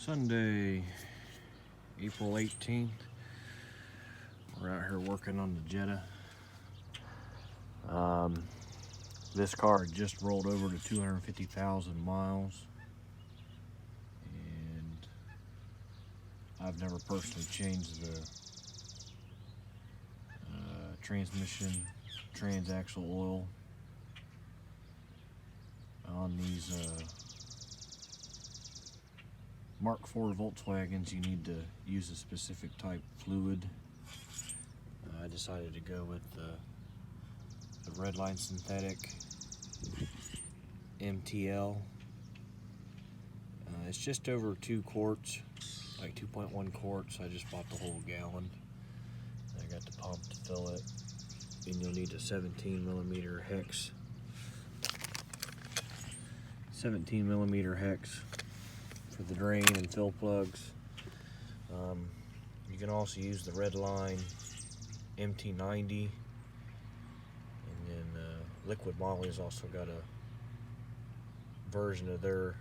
Sunday, April 18th. We're out here working on the Jetta. This car just rolled over to 250,000 miles, and I've never personally changed the transmission, transaxle oil on these Mark IV Volkswagens. You need to use a specific type fluid. I decided to go with the Redline synthetic MTL. It's just over 2 quarts, like 2.1 quarts. I just bought the whole gallon. I got the pump to fill it, and you'll need a 17mm hex. 17mm hex for the drain and fill plugs. You can also use the Redline MT90, and then Liquid Moly's also got a version of their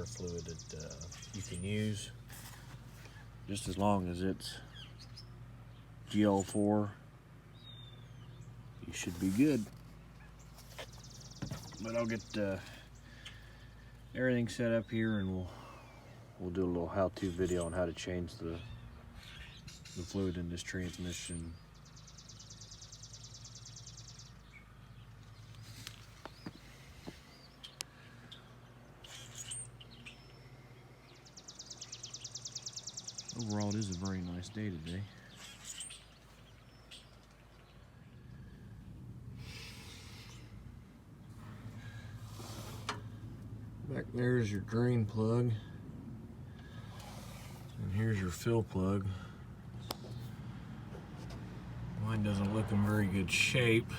fluid that you can use, just as long as it's GL4. You should be good. But I'll get everything set up here, and we'll do a little how-to video on how to change the fluid in this transmission. Overall, it is a very nice day today. Back there is your drain plug, and here's your fill plug. Mine doesn't look in very good shape,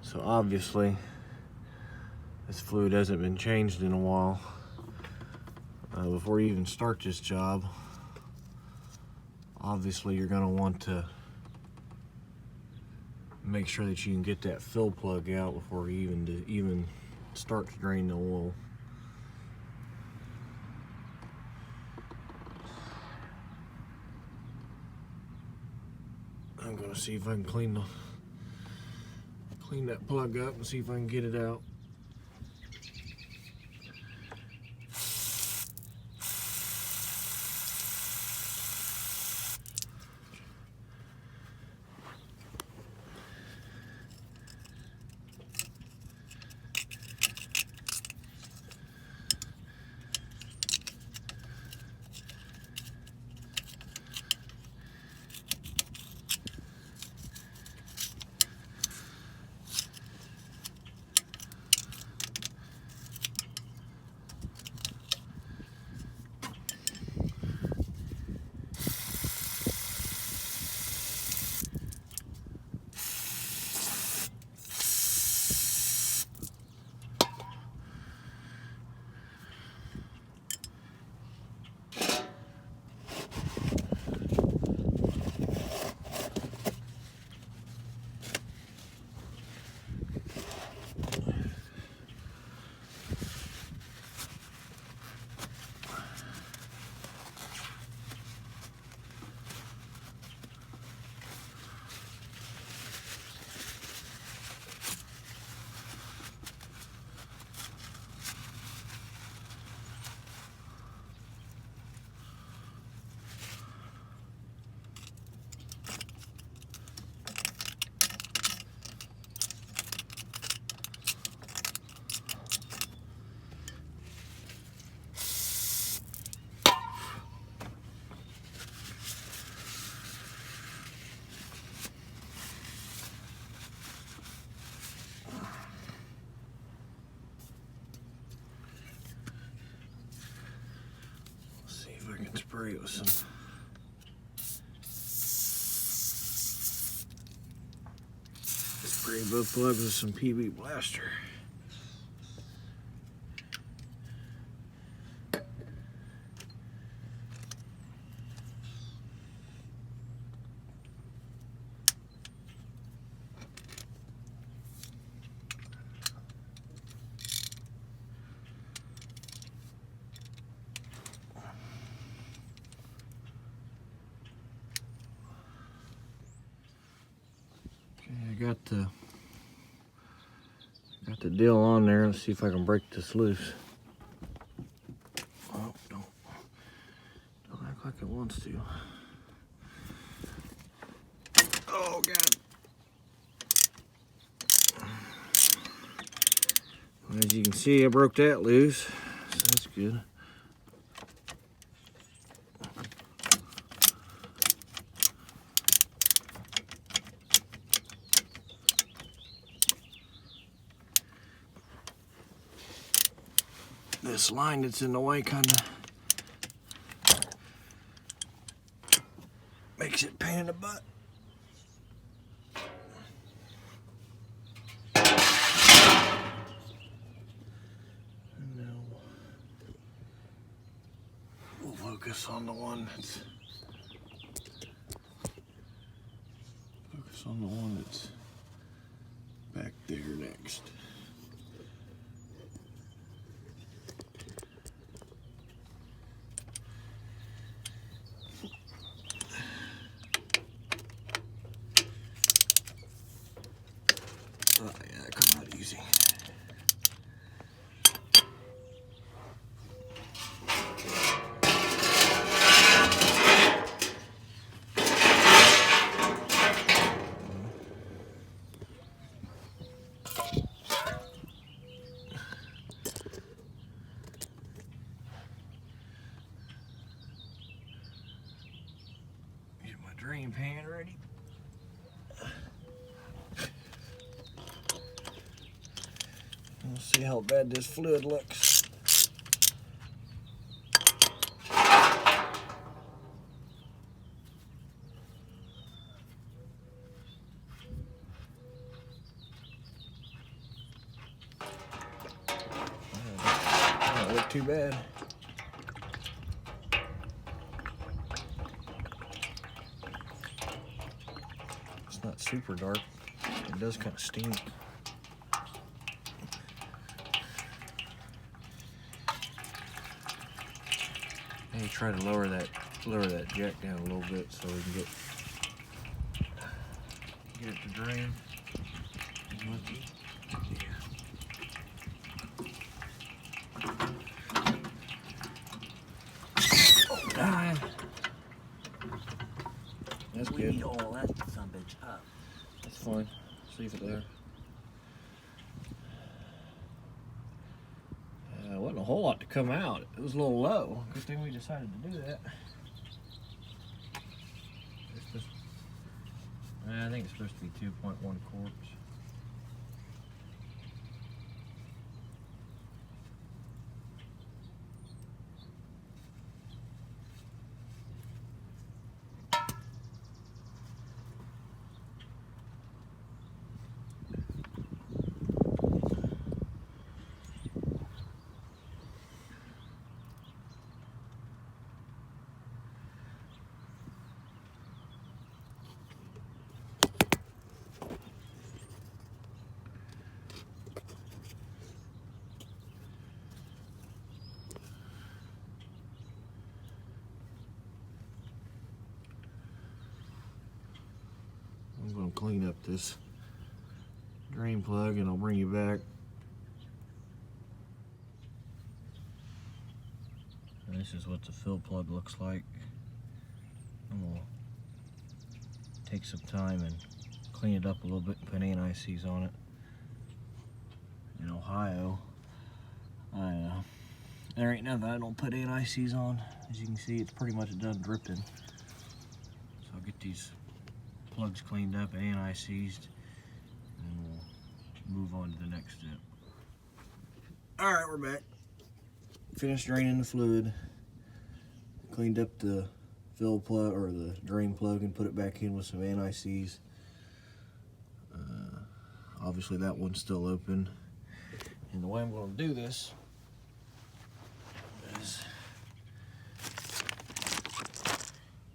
so obviously this fluid hasn't been changed in a while. Before you even start this job, obviously you're going to want to make sure that you can get that fill plug out before you even start to drain the oil. I'm going to see if I can clean that plug up and see if I can get it out. I can spray it with some spray both plugs with some PB Blaster. I got the deal on there. Let's see if I can break this loose. Oh, don't act like it wants to. Oh God. As you can see, I broke that loose, so that's good. This line that's in the way kind of makes it pain in the butt. And now we'll focus on the one that's back there next. Oh yeah, that come out easy. Get my drain pan ready. Let's see how bad this fluid looks. Doesn't look too bad. It's not super dark. It does kind of stink. Maybe try to lower that jack down a little bit so we can get it to drain. Oh, God. That's good. We need all that son bitch up. That's fine. Just leave it there. Wasn't a whole lot to come out. It was a little low. Good thing we decided to do that. I think it's supposed to be 2.1 quarts. I'm going to clean up this drain plug and I'll bring you back. And this is what the fill plug looks like. I'm going to take some time and clean it up a little bit and put anti-seize on it. In Ohio, there ain't nothing I don't put anti-seize on. As you can see, it's pretty much done dripping. So I'll get these plugs cleaned up and anti-seized, and we'll move on to the next step. All right, we're back. Finished draining the fluid. Cleaned up the fill plug or the drain plug and put it back in with some anti-seize. Obviously that one's still open. And the way I'm going to do this is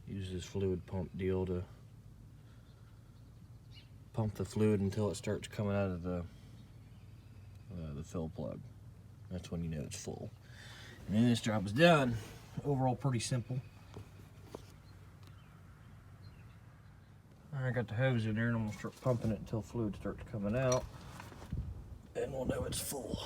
use this fluid pump deal to pump the fluid until it starts coming out of the fill plug. That's when you know it's full. And then this job is done. Overall pretty simple. I got the hose in there and I'm gonna start pumping it until fluid starts coming out. And we'll know it's full.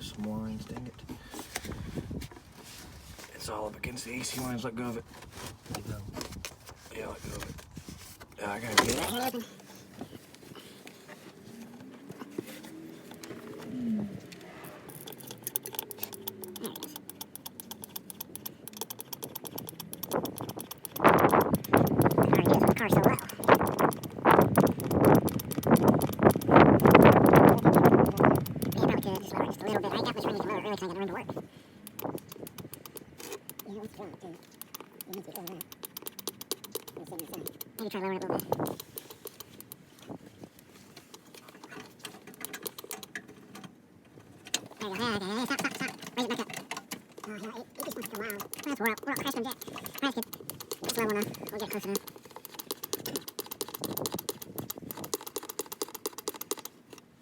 Some lines, dang it. It's all up against the AC lines, let go of it. Let go. Yeah, let go of it. I gotta get it. The car's so low. Just lower it just a little bit. I ain't got much room to lower it really till I get the room to work. Yeah, it wants to drop too. It needs to be close to that. It's sitting inside. Maybe try lowering it a little bit. There you go. Yeah, okay. Stop. Raise it back up. Oh, yeah, it just wants to go wild. That's we're all crashed on Jet. That's good. It's low enough. We'll get close enough.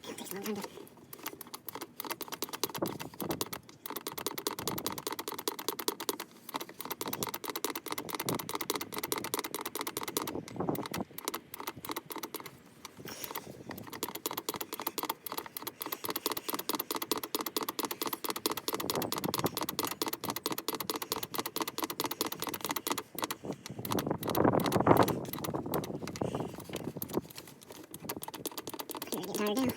It takes a long time to... Tired down.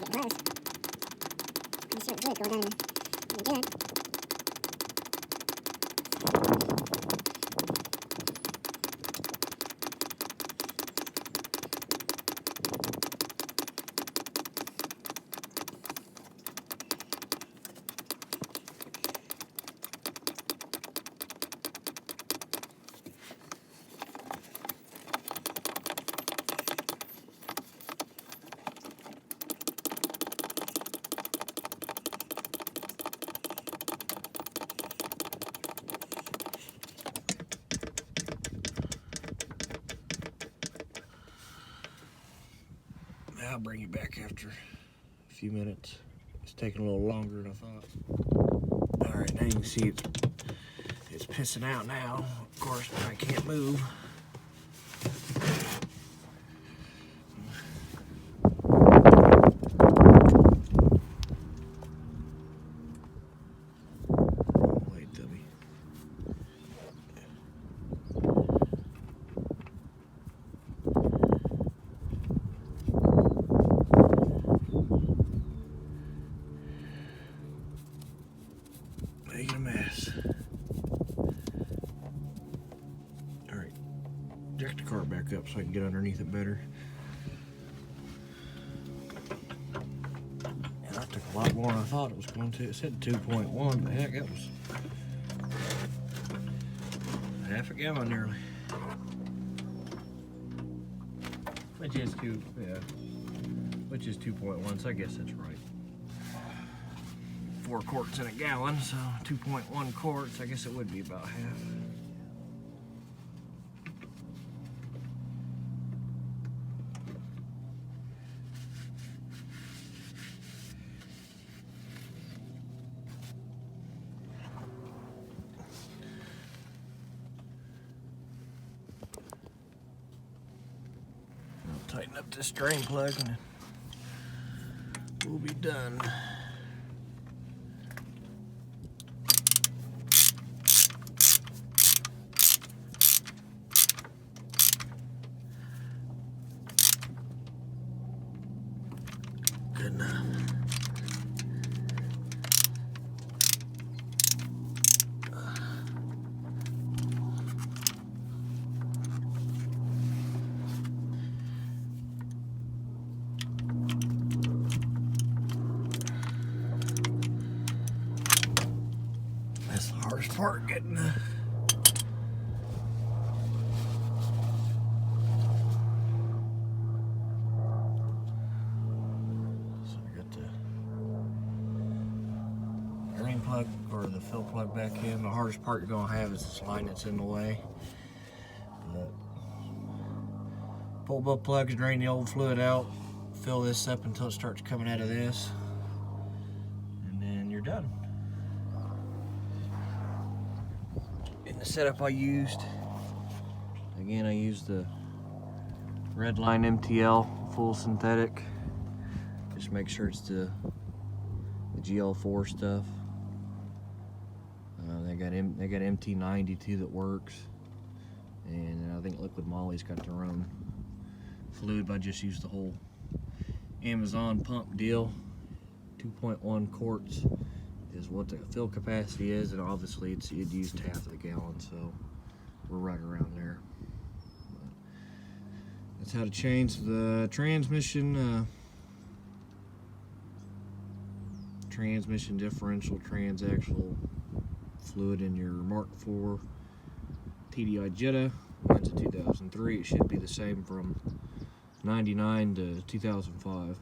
Close. I'm sure it's good going down in the good. I'll bring you back after a few minutes. It's taking a little longer than I thought. All right, now you can see it's pissing out now. Of course, I can't move. Wait, Debbie. Making a mess. Alright, jack the cart back up so I can get underneath it better. And that took a lot more than I thought it was going to. It said 2.1, but heck, that was half a gallon nearly. Which is 2.1, so I guess that's right. 4 quarts in a gallon, so 2.1 quarts, I guess it would be about half. Tighten up this drain plug and we'll be done. Good enough. That's the hardest part, getting the drain plug or the fill plug back in. The hardest part you're gonna have is this line that's in the way. But pull both plugs, drain the old fluid out, fill this up until it starts coming out of this, and then you're done. In the setup I used, again I used the Redline MTL full synthetic. Just make sure it's the GL4 stuff. They got MT90 that works, and I think Liquid Molly's got their own fluid. But I just used the whole Amazon pump deal. 2.1 quarts is what the fill capacity is, and obviously it used half of the gallon, so we're right around there. But that's how to change the transmission. Transmission differential transaxle fluid in your Mark 4 TDI Jetta. Mine's a 2003. It should be the same from 99 to 2005.